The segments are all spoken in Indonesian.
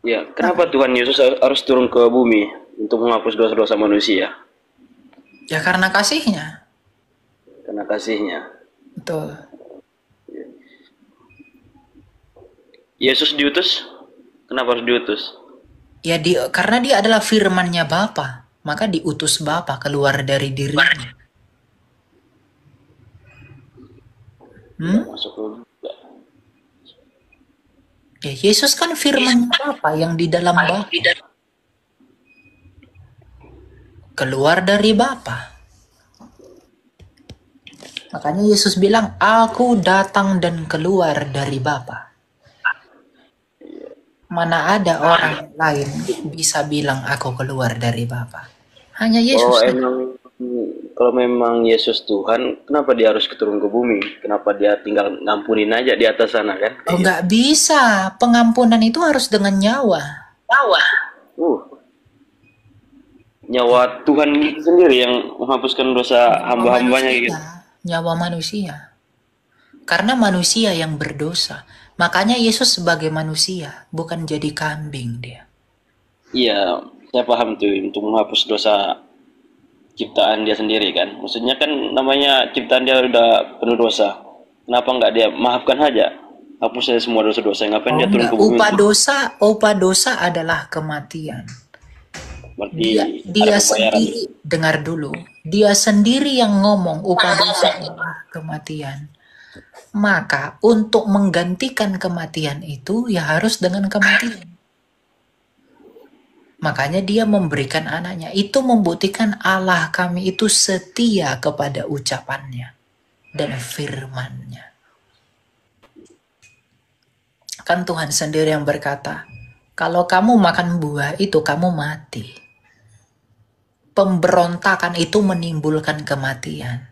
Ya, kenapa Tuhan Yesus harus turun ke bumi untuk menghapus dosa-dosa manusia? Ya karena kasihnya. Karena kasihnya. Betul. Yesus diutus, kenapa harus diutus? Ya karena dia adalah firman-Nya Bapa, maka diutus Bapa keluar dari dirinya. Tidak masuk ke Ya Yesus kan firman Bapa yang di dalam Bapa. Keluar dari Bapa. Makanya Yesus bilang, aku datang dan keluar dari Bapa. Mana ada orang lain bisa bilang aku keluar dari Bapa. Hanya Oh, Yesus. emang kalau memang Yesus Tuhan, kenapa dia harus turun ke bumi? Kenapa dia tinggal ngampunin aja di atas sana kan? Oh nggak bisa. Pengampunan itu harus dengan nyawa. Uh, nyawa Tuhan itu sendiri yang menghapuskan dosa Nyawa hamba-hambanya manusia. gitu. Nyawa manusia. Karena manusia yang berdosa. Makanya Yesus sebagai manusia, bukan jadi kambing dia. Iya, saya paham tuh untuk menghapus dosa ciptaan dia sendiri kan. Maksudnya kan namanya ciptaan dia udah penuh dosa. Kenapa nggak dia maafkan aja? Hapus saja semua dosa-dosa. Ngapain Oh dia turun enggak, ke bumi untuk upah dosa adalah kematian. berarti ada Dia pembayaran. sendiri, dengar dulu, dia sendiri yang ngomong upah dosa adalah kematian. Maka untuk menggantikan kematian itu ya harus dengan kematian. Makanya dia memberikan anaknya. Itu membuktikan Allah kami itu setia kepada ucapannya dan firmannya. Kan Tuhan sendiri yang berkata, kalau kamu makan buah itu kamu mati. Pemberontakan itu menimbulkan kematian.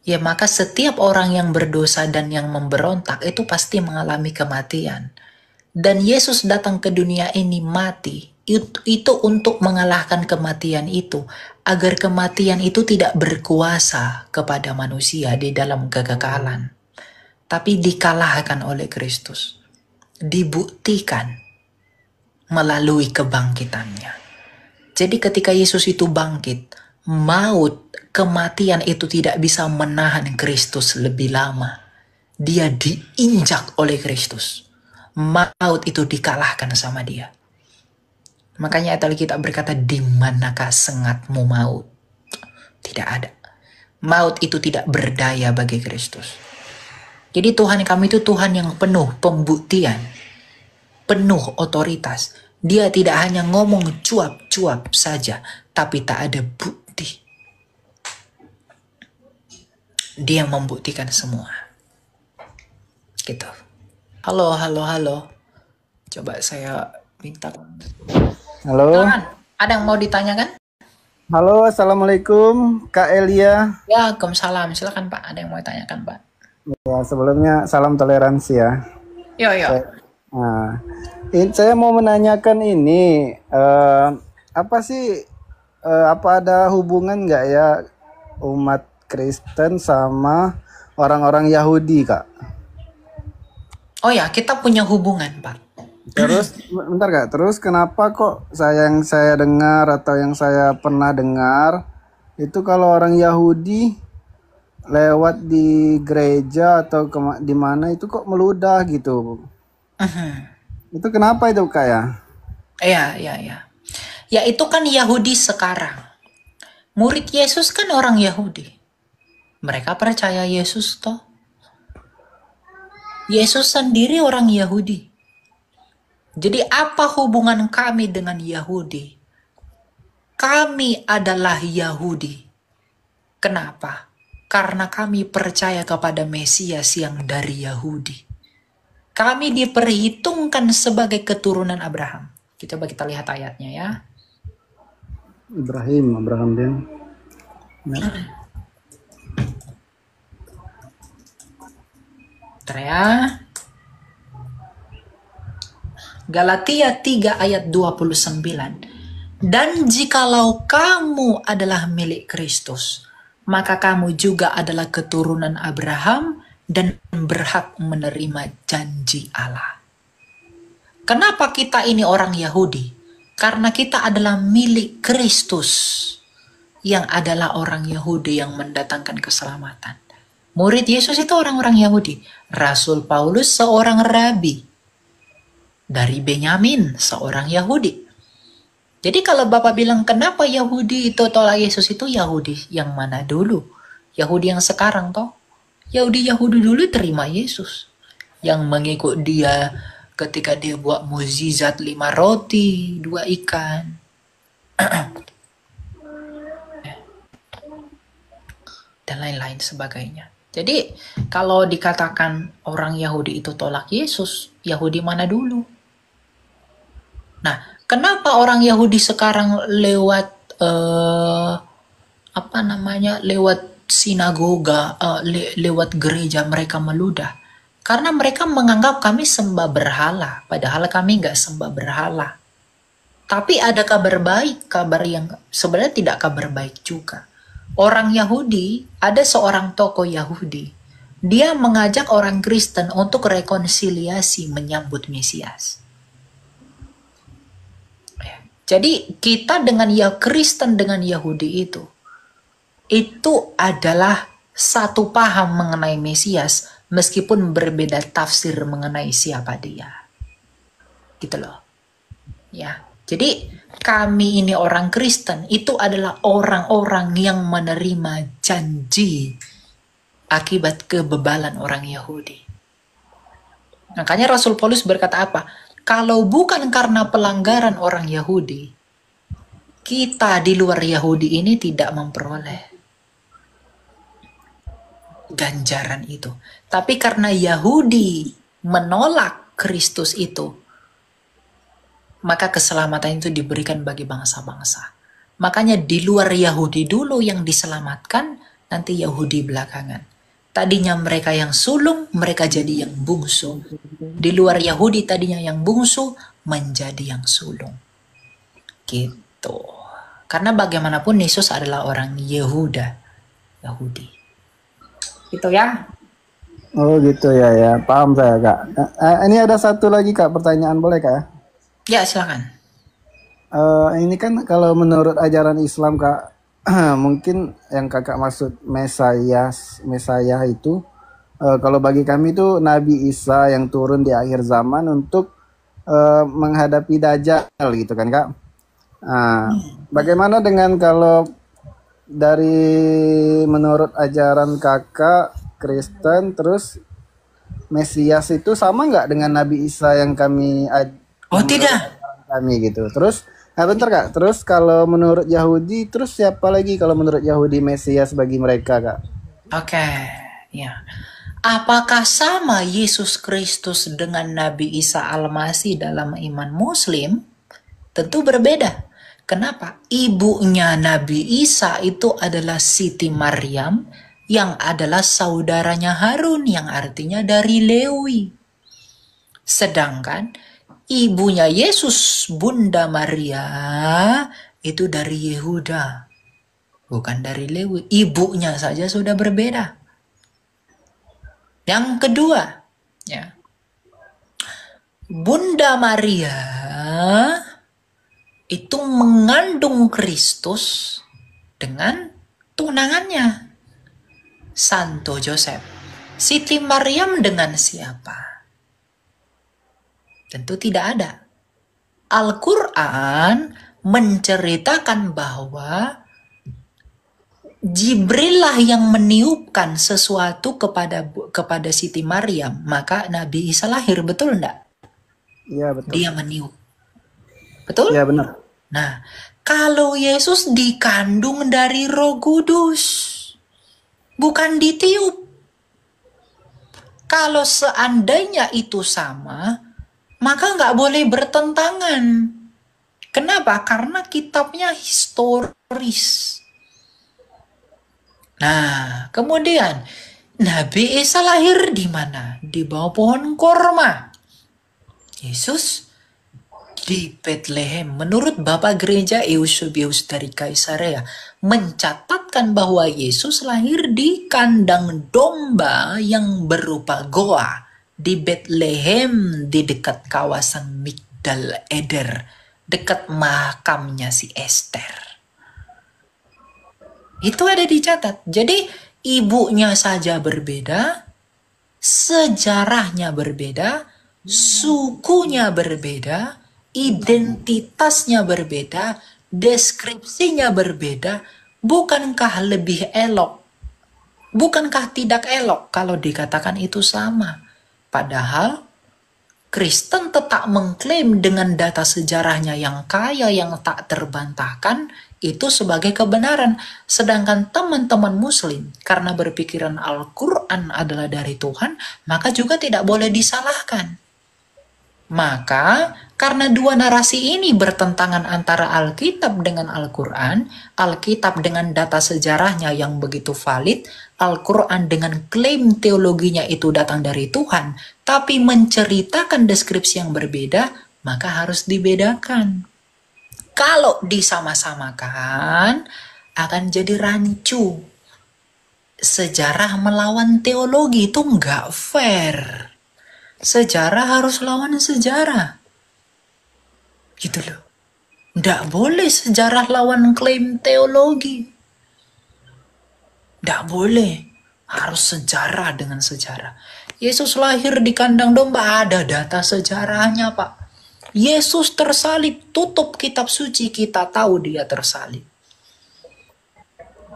Ya maka setiap orang yang berdosa dan yang memberontak itu pasti mengalami kematian. Dan Yesus datang ke dunia ini mati. Itu untuk mengalahkan kematian itu. Agar kematian itu tidak berkuasa kepada manusia di dalam kekekalan. Tapi dikalahkan oleh Kristus. Dibuktikan melalui kebangkitannya. Jadi ketika Yesus itu bangkit, maut, kematian itu tidak bisa menahan Kristus lebih lama. Dia diinjak oleh Kristus. Maut itu dikalahkan sama dia. Makanya ayat Alkitab berkata, di manakah sengatmu maut? Tidak ada. Maut itu tidak berdaya bagi Kristus. Jadi Tuhan kami itu Tuhan yang penuh pembuktian. Penuh otoritas. Dia tidak hanya ngomong cuap-cuap saja, tapi tak ada bukti. Dia membuktikan semua. Gitu. Halo. Coba saya minta. Halo. Ada yang mau ditanyakan? Halo, Assalamualaikum Kak Elia. Waalaikumsalam. Silakan Pak, ada yang mau ditanyakan Pak. Ya, sebelumnya salam toleransi ya. Yo. Saya mau menanyakan ini, apa sih, apa ada hubungan nggak ya umat Kristen sama orang-orang Yahudi, Kak? Oh ya, kita punya hubungan Pak. Terus, bentar Kak, terus kenapa kok yang saya dengar atau yang saya pernah dengar, itu kalau orang Yahudi lewat di gereja atau di mana itu kok meludah gitu. Itu kenapa itu Kak ya? Iya. Ya itu kan Yahudi sekarang. Murid Yesus kan orang Yahudi. Mereka percaya Yesus toh. Yesus sendiri orang Yahudi. Jadi apa hubungan kami dengan Yahudi? Kami adalah Yahudi. Kenapa? Karena kami percaya kepada Mesias yang dari Yahudi. Kami diperhitungkan sebagai keturunan Abraham. Coba kita lihat ayatnya ya. Abraham dia. Ya. Galatia 3 ayat 29. Dan jikalau kamu adalah milik Kristus, maka kamu juga adalah keturunan Abraham dan berhak menerima janji Allah. Kenapa kita ini orang Yahudi? Karena kita adalah milik Kristus, yang adalah orang Yahudi yang mendatangkan keselamatan. Murid Yesus itu orang-orang Yahudi. Rasul Paulus seorang rabi dari Benyamin, seorang Yahudi. Jadi kalau Bapak bilang kenapa Yahudi itu tolak Yesus, itu Yahudi yang mana dulu? Yahudi yang sekarang toh? Yahudi dulu terima Yesus. Yang mengikut dia ketika dia buat mukjizat 5 roti, 2 ikan. Dan lain-lain sebagainya. Jadi kalau dikatakan orang Yahudi itu tolak Yesus, Yahudi mana dulu? Nah, kenapa orang Yahudi sekarang lewat lewat sinagoga, lewat gereja mereka meludah? Karena mereka menganggap kami sembah berhala, padahal kami nggak sembah berhala. Tapi ada kabar baik, kabar yang sebenarnya tidak kabar baik juga. Orang Yahudi, ada seorang tokoh Yahudi, dia mengajak orang Kristen untuk rekonsiliasi menyambut Mesias. Jadi kita dengan Kristen dengan Yahudi itu adalah satu paham mengenai Mesias, meskipun berbeda tafsir mengenai siapa dia. Gitu loh. Ya. Jadi kami ini orang Kristen itu adalah orang-orang yang menerima janji akibat kebebalan orang Yahudi. Makanya Rasul Paulus berkata apa? Kalau bukan karena pelanggaran orang Yahudi, kita di luar Yahudi ini tidak memperoleh ganjaran itu. Tapi karena Yahudi menolak Kristus itu, maka keselamatan itu diberikan bagi bangsa-bangsa. Makanya di luar Yahudi dulu yang diselamatkan, nanti Yahudi belakangan. Tadinya mereka yang sulung, mereka jadi yang bungsu. Di luar Yahudi tadinya yang bungsu, menjadi yang sulung. Gitu. Karena bagaimanapun Yesus adalah orang Yahudi. Gitu ya. Oh gitu ya, paham saya Kak. Ini ada satu lagi Kak, pertanyaan boleh Kak? Ya silakan. Ini kan kalau menurut ajaran Islam Kak, mungkin yang Kakak maksud Mesayah itu, kalau bagi kami itu Nabi Isa yang turun di akhir zaman untuk menghadapi Dajjal gitu kan Kak. Bagaimana dengan kalau dari menurut ajaran Kakak Kristen, terus Mesias itu sama nggak dengan Nabi Isa yang kami Oh tidak. kami gitu. Terus bentar Kak, terus kalau menurut Yahudi, terus siapa lagi kalau menurut Yahudi Mesias bagi mereka Kak? Oke, ya. Apakah sama Yesus Kristus dengan Nabi Isa Al-Masih dalam iman Muslim? Tentu berbeda. Kenapa? Ibunya Nabi Isa itu adalah Siti Maryam, yang adalah saudaranya Harun, yang artinya dari Lewi. Sedangkan ibunya Yesus, Bunda Maria, itu dari Yehuda, bukan dari Lewi. Ibunya saja sudah berbeda. Yang kedua, ya, Bunda Maria itu mengandung Kristus dengan tunangannya, Santo Joseph. Siti Maryam dengan siapa? Tentu tidak ada. Al-Quran menceritakan bahwa Jibril lah yang meniupkan sesuatu kepada Siti Maryam, maka Nabi Isa lahir, betul enggak? Iya betul. Dia meniup. Betul? Iya benar. Nah, kalau Yesus dikandung dari Roh Kudus, bukan ditiup. Kalau seandainya itu sama, maka nggak boleh bertentangan. Kenapa? Karena kitabnya historis. Nah, kemudian Nabi Isa lahir di mana? Di bawah pohon korma. Yesus di Bethlehem. Menurut Bapak Gereja Eusebius dari Kaisarea mencatatkan bahwa Yesus lahir di kandang domba yang berupa goa. di Bethlehem di dekat kawasan Migdal Eder, dekat makamnya si Esther. Itu ada dicatat. Jadi ibunya saja berbeda, sejarahnya berbeda, sukunya berbeda, identitasnya berbeda, deskripsinya berbeda. Bukankah lebih elok? Bukankah tidak elok kalau dikatakan itu sama? Padahal Kristen tetap mengklaim dengan data sejarahnya yang kaya, yang tak terbantahkan, itu sebagai kebenaran. Sedangkan teman-teman Muslim, karena berpikiran Al-Quran adalah dari Tuhan, maka juga tidak boleh disalahkan. Maka, karena dua narasi ini bertentangan antara Alkitab dengan Al-Quran, Alkitab dengan data sejarahnya yang begitu valid, Al-Quran dengan klaim teologinya itu datang dari Tuhan, tapi menceritakan deskripsi yang berbeda, maka harus dibedakan. Kalau disama-samakan, akan jadi rancu. Sejarah melawan teologi itu nggak fair. Sejarah harus lawan sejarah. Gitu loh. Nggak boleh sejarah lawan klaim teologi. Nggak boleh. Harus sejarah dengan sejarah. Yesus lahir di kandang domba, ada data sejarahnya, Pak. Yesus tersalib, tutup kitab suci, kita tahu dia tersalib.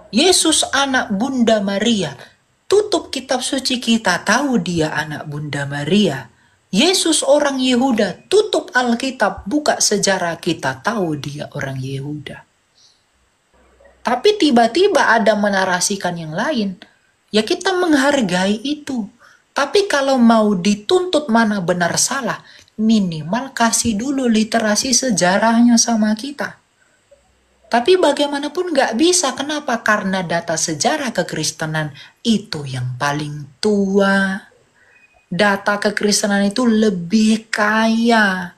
Yesus anak Bunda Maria, tutup kitab suci, kita tahu dia anak Bunda Maria. Yesus orang Yehuda, tutup Alkitab, buka sejarah, kita tahu dia orang Yehuda. Tapi tiba-tiba ada menarasikan yang lain, ya kita menghargai itu. Tapi kalau mau dituntut mana benar salah, minimal kasih dulu literasi sejarahnya sama kita. Tapi bagaimanapun nggak bisa. Kenapa? Karena data sejarah kekristenan itu yang paling tua. Data kekristenan itu lebih kaya.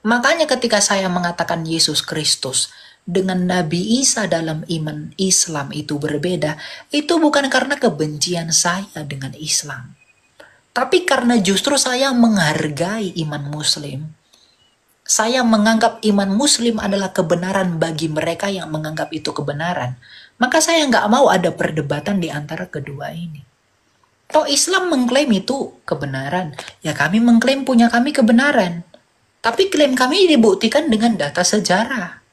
Makanya ketika saya mengatakan Yesus Kristus dengan Nabi Isa dalam iman Islam itu berbeda, itu bukan karena kebencian saya dengan Islam. Tapi karena justru saya menghargai iman Muslim. Saya menganggap iman Muslim adalah kebenaran bagi mereka yang menganggap itu kebenaran. Maka saya nggak mau ada perdebatan di antara kedua ini. Toh Islam mengklaim itu kebenaran. Ya kami mengklaim punya kami kebenaran. Tapi klaim kami dibuktikan dengan data sejarah.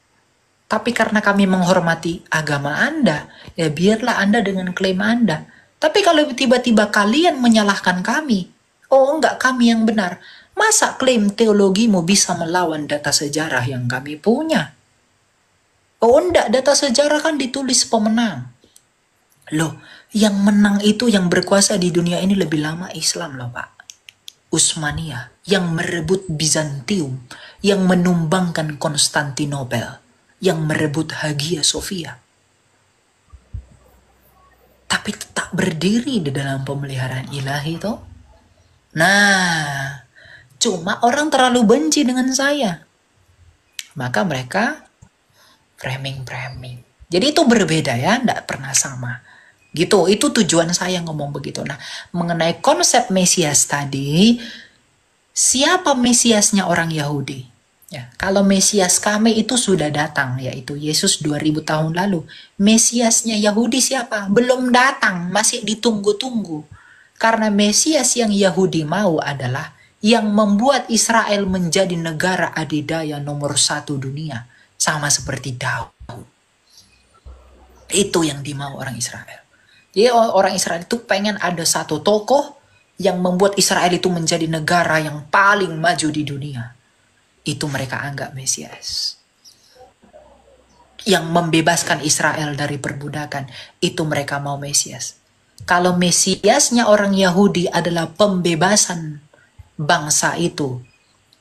Tapi karena kami menghormati agama Anda, ya biarlah Anda dengan klaim Anda. Tapi kalau tiba-tiba kalian menyalahkan kami, oh enggak kami yang benar. Masa klaim teologimu bisa melawan data sejarah yang kami punya? Oh enggak, data sejarah kan ditulis pemenang. Loh, yang menang itu yang berkuasa di dunia ini lebih lama Islam loh Pak. Utsmaniyah, yang merebut Bizantium, yang menumbangkan Konstantinopel, yang merebut Hagia Sophia. Tapi tetap berdiri di dalam pemeliharaan ilahi toh. Nah, cuma orang terlalu benci dengan saya. Maka mereka framing. Jadi itu berbeda ya, tidak pernah sama. Gitu, itu tujuan saya ngomong begitu. Nah, mengenai konsep Mesias tadi, siapa Mesiasnya orang Yahudi? Ya, kalau Mesias kami itu sudah datang, yaitu Yesus 2000 tahun lalu. Mesiasnya Yahudi siapa? Belum datang, masih ditunggu-tunggu. Karena Mesias yang Yahudi mau adalah yang membuat Israel menjadi negara adidaya nomor 1 dunia. Sama seperti Daud. Itu yang dimau orang Israel. Jadi orang Israel itu pengen ada satu tokoh yang membuat Israel itu menjadi negara yang paling maju di dunia. Itu mereka anggap Mesias. Yang membebaskan Israel dari perbudakan, itu mereka mau Mesias. Kalau Mesiasnya orang Yahudi adalah pembebasan bangsa itu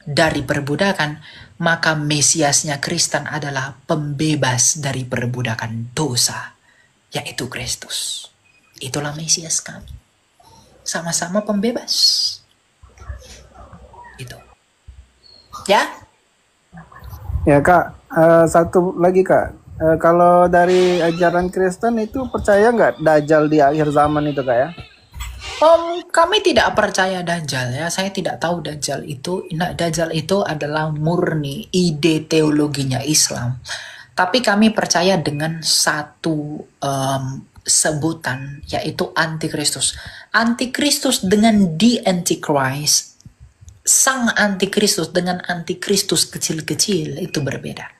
dari perbudakan, maka Mesiasnya Kristen adalah pembebas dari perbudakan dosa, yaitu Kristus. Itulah Mesias kami. Sama-sama pembebas. Itu. Ya? Ya Kak, satu lagi Kak. Kalau dari ajaran Kristen itu percaya nggak Dajjal di akhir zaman itu Kak ya? Kami tidak percaya Dajjal ya. Saya tidak tahu Dajjal itu. Nah, Dajjal itu adalah murni ide teologinya Islam. Tapi kami percaya dengan satu sebutan, yaitu antikristus. Antikristus dengan the Antichrist, sang antikristus dengan antikristus kecil-kecil itu berbeda.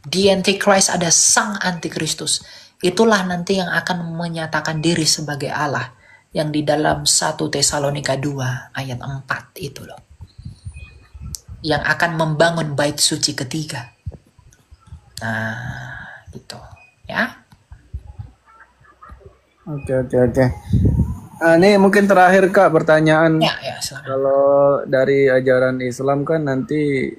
Di Antichrist ada sang antikristus. Itulah nanti yang akan menyatakan diri sebagai Allah. Yang di dalam 1 Tesalonika 2 ayat 4 itu loh. Yang akan membangun bait suci ketiga. Nah, gitu. Ya. Oke. Ini mungkin terakhir Kak pertanyaan. Ya, silakan. Kalau dari ajaran Islam kan nanti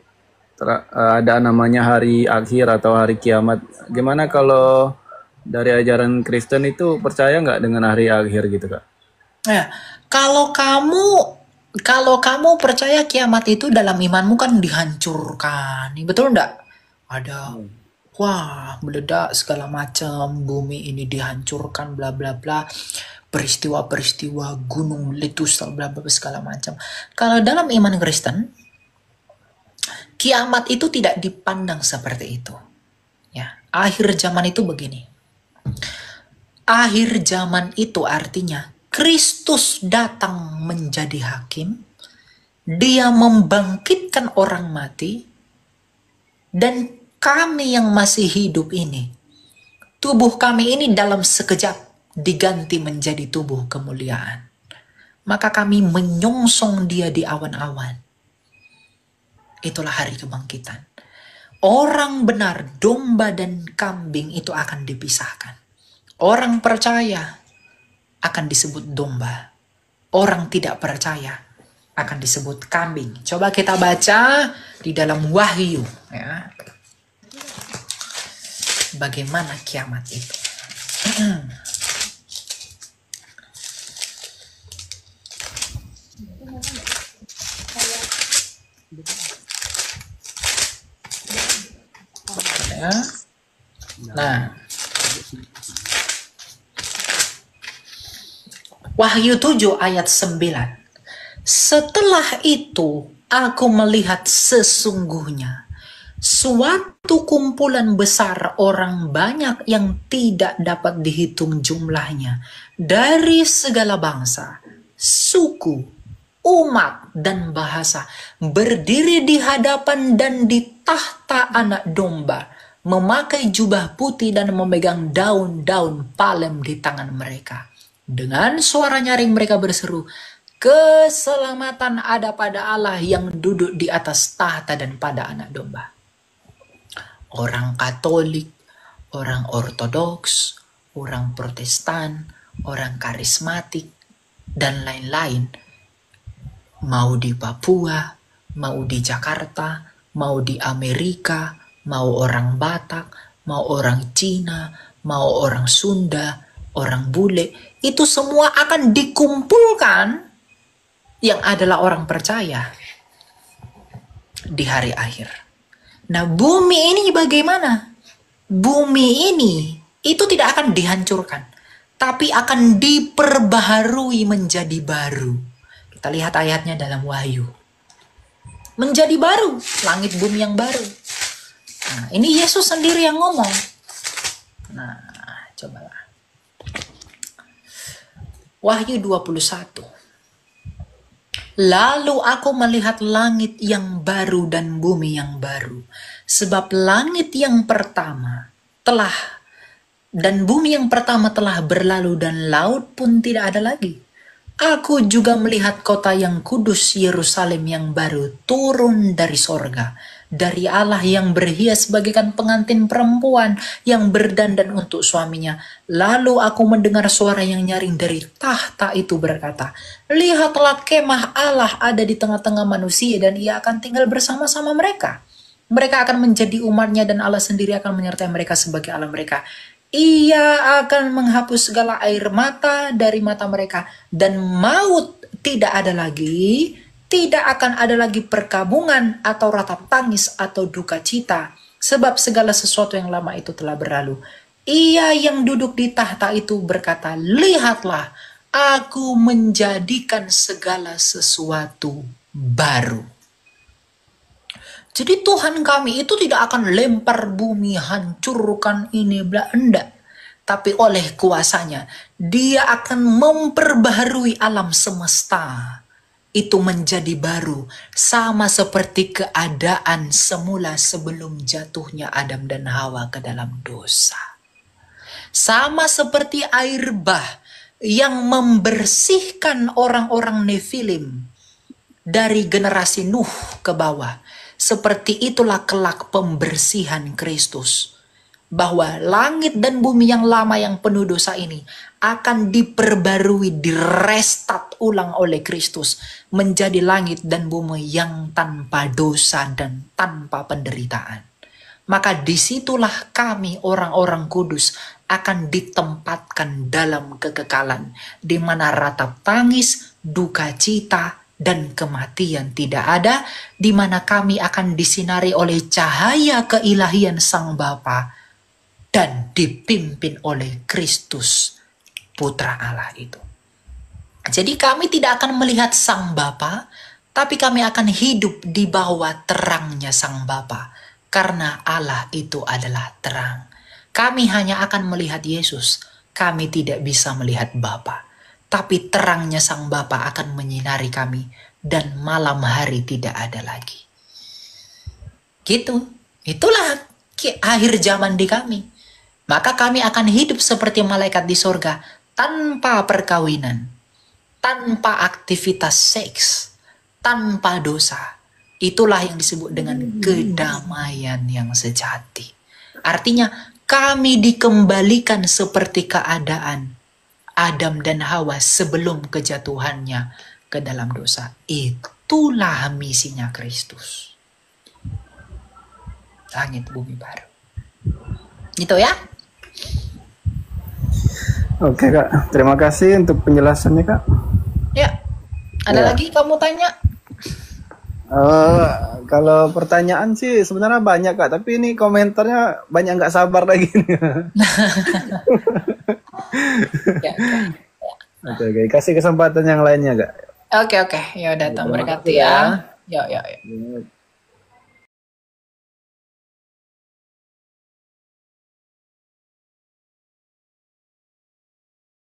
ada namanya hari akhir atau hari kiamat. Gimana kalau dari ajaran Kristen itu percaya nggak dengan hari akhir gitu Kak? Ya, kalau kamu percaya kiamat itu dalam imanmu kan dihancurkan, betul enggak? Ada, wah, meledak segala macam, bumi ini dihancurkan, bla bla bla, peristiwa-peristiwa gunung meletus, bla bla segala macam. Kalau dalam iman Kristen, kiamat itu tidak dipandang seperti itu. Ya, akhir zaman itu begini. Akhir zaman itu artinya Kristus datang menjadi hakim, dia membangkitkan orang mati, dan kami yang masih hidup ini, tubuh kami ini dalam sekejap diganti menjadi tubuh kemuliaan. Maka kami menyongsong dia di awan-awan. Itulah hari kebangkitan. Orang benar, domba dan kambing itu akan dipisahkan. Orang percaya akan disebut domba. Orang tidak percaya akan disebut kambing. Coba kita baca di dalam Wahyu. Ya. Bagaimana kiamat itu. Ya. Nah, Wahyu 7 ayat 9. Setelah itu aku melihat sesungguhnya suatu kumpulan besar orang banyak yang tidak dapat dihitung jumlahnya dari segala bangsa, suku, umat, dan bahasa berdiri di hadapan dan di tahta anak domba, memakai jubah putih dan memegang daun-daun palem di tangan mereka. Dengan suara nyaring mereka berseru, keselamatan ada pada Allah yang duduk di atas tahta dan pada anak domba. Orang Katolik, orang Ortodoks, orang Protestan, orang karismatik, dan lain-lain, mau di Papua, mau di Jakarta, mau di Amerika, mau orang Batak, mau orang Cina, mau orang Sunda, orang bule, itu semua akan dikumpulkan yang adalah orang percaya di hari akhir. Nah, bumi ini bagaimana? Bumi ini itu tidak akan dihancurkan, tapi akan diperbaharui menjadi baru. Kita lihat ayatnya dalam Wahyu. Menjadi baru, langit bumi yang baru. Nah, ini Yesus sendiri yang ngomong. Nah, cobalah. Wahyu 21. Lalu aku melihat langit yang baru dan bumi yang baru. Sebab langit yang pertama telah dan bumi yang pertama telah berlalu dan laut pun tidak ada lagi. Aku juga melihat kota yang kudus Yerusalem yang baru turun dari sorga, dari Allah yang berhias bagaikan pengantin perempuan yang berdandan untuk suaminya. Lalu aku mendengar suara yang nyaring dari tahta itu berkata, lihatlah kemah Allah ada di tengah-tengah manusia dan ia akan tinggal bersama-sama mereka. Mereka akan menjadi umatnya dan Allah sendiri akan menyertai mereka sebagai Allah mereka. Ia akan menghapus segala air mata dari mata mereka dan maut tidak ada lagi. Tidak akan ada lagi perkabungan atau ratap tangis atau duka cita, sebab segala sesuatu yang lama itu telah berlalu. Ia yang duduk di tahta itu berkata, lihatlah, Aku menjadikan segala sesuatu baru. Jadi Tuhan kami itu tidak akan lempar bumi, hancurkan ini, bla, enggak. Tapi oleh kuasanya, dia akan memperbaharui alam semesta. Itu menjadi baru. Sama seperti keadaan semula sebelum jatuhnya Adam dan Hawa ke dalam dosa. Sama seperti air bah yang membersihkan orang-orang Nefilim dari generasi Nuh ke bawah. Seperti itulah kelak pembersihan Kristus. Bahwa langit dan bumi yang lama yang penuh dosa ini akan diperbarui, direstart ulang oleh Kristus. Menjadi langit dan bumi yang tanpa dosa dan tanpa penderitaan. Maka disitulah kami orang-orang kudus akan ditempatkan dalam kekekalan. Di mana ratap tangis, duka cita, dan kematian tidak ada. Di mana kami akan disinari oleh cahaya keilahian Sang Bapa. Dan dipimpin oleh Kristus, Putra Allah itu. Jadi kami tidak akan melihat Sang Bapa, tapi kami akan hidup di bawah terangnya Sang Bapa. Karena Allah itu adalah terang. Kami hanya akan melihat Yesus. Kami tidak bisa melihat Bapa. Tapi terangnya Sang Bapa akan menyinari kami. Dan malam hari tidak ada lagi. Gitu. Itulah akhir zaman di kami. Maka kami akan hidup seperti malaikat di sorga. Tanpa perkawinan. Tanpa aktivitas seks. Tanpa dosa. Itulah yang disebut dengan kedamaian yang sejati. Artinya kami dikembalikan seperti keadaan Adam dan Hawa sebelum kejatuhannya ke dalam dosa. Itulah misinya Kristus. Langit bumi baru. Gitu ya. Oke Kak, terima kasih untuk penjelasannya Kak. Ya. Ada lagi kamu tanya? Kalau pertanyaan sih sebenarnya banyak Kak, tapi ini komentarnya banyak nggak sabar lagi. Ya, Oke, kasih kesempatan yang lainnya Kak. Oke. Ya udah, Tuhan berkati ya. Yuk.